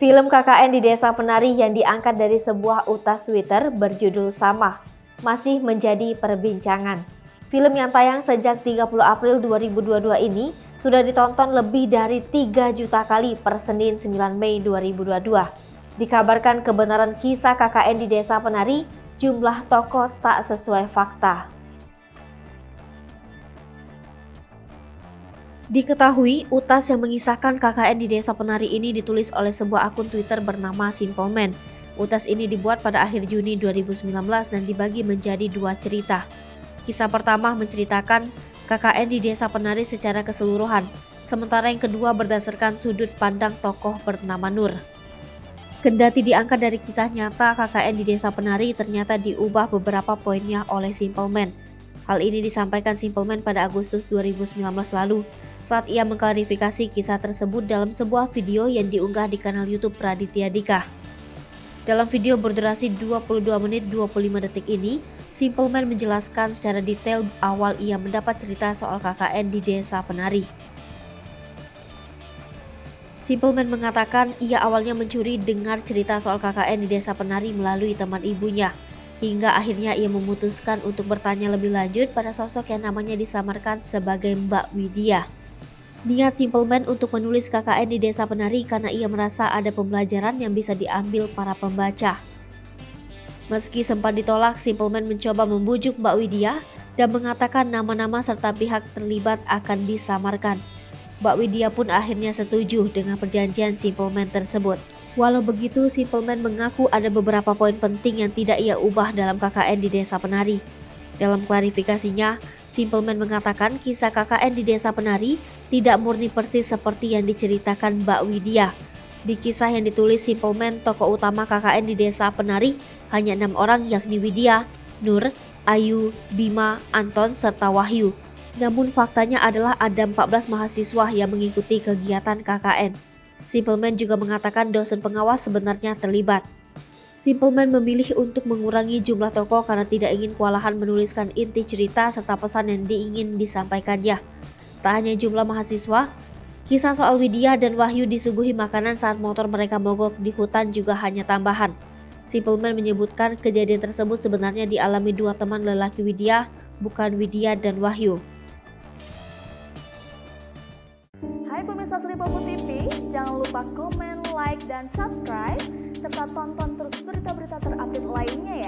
Film KKN di Desa Penari yang diangkat dari sebuah utas Twitter berjudul sama masih menjadi perbincangan. Film yang tayang sejak 30 April 2022 ini sudah ditonton lebih dari 3 juta kali per Senin 9 Mei 2022. Dikabarkan kebenaran kisah KKN di Desa Penari, jumlah tokoh tak sesuai fakta. Diketahui, utas yang mengisahkan KKN di Desa Penari ini ditulis oleh sebuah akun Twitter bernama Simple Man. Utas ini dibuat pada akhir Juni 2019 dan dibagi menjadi 2 cerita. Kisah pertama menceritakan KKN di Desa Penari secara keseluruhan, sementara yang kedua berdasarkan sudut pandang tokoh bernama Nur. Kendati diangkat dari kisah nyata KKN di Desa Penari, ternyata diubah beberapa poinnya oleh Simple Man. Hal ini disampaikan Simple Man pada Agustus 2019 lalu saat ia mengklarifikasi kisah tersebut dalam sebuah video yang diunggah di kanal YouTube Raditya Dika. Dalam video berdurasi 22 menit 25 detik ini, Simple Man menjelaskan secara detail awal ia mendapat cerita soal KKN di Desa Penari. Simple Man mengatakan ia awalnya mencuri dengar cerita soal KKN di Desa Penari melalui teman ibunya. Hingga akhirnya ia memutuskan untuk bertanya lebih lanjut pada sosok yang namanya disamarkan sebagai Mbak Widya. Niat Simple Man untuk menulis KKN di Desa Penari karena ia merasa ada pembelajaran yang bisa diambil para pembaca. Meski sempat ditolak, Simple Man mencoba membujuk Mbak Widya dan mengatakan nama-nama serta pihak terlibat akan disamarkan. Mbak Widya pun akhirnya setuju dengan perjanjian Simple Man tersebut. Walau begitu, Simple Man mengaku ada beberapa poin penting yang tidak ia ubah dalam KKN di Desa Penari. Dalam klarifikasinya, Simple Man mengatakan kisah KKN di Desa Penari tidak murni persis seperti yang diceritakan Mbak Widya. Di kisah yang ditulis Simple Man, tokoh utama KKN di Desa Penari hanya 6 orang, yakni Widya, Nur, Ayu, Bima, Anton, serta Wahyu. Namun faktanya adalah ada 14 mahasiswa yang mengikuti kegiatan KKN. Simple Man juga mengatakan dosen pengawas sebenarnya terlibat. Simple Man memilih untuk mengurangi jumlah tokoh karena tidak ingin kewalahan menuliskan inti cerita serta pesan yang ingin disampaikannya. Tak hanya jumlah mahasiswa, kisah soal Widya dan Wahyu disuguhi makanan saat motor mereka mogok di hutan juga hanya tambahan. Simple Man menyebutkan kejadian tersebut sebenarnya dialami 2 teman lelaki Widya, bukan Widya dan Wahyu. Hai pemirsa Selipopo TV, jangan lupa komen, like, dan subscribe, serta tonton terus berita-berita terupdate lainnya ya.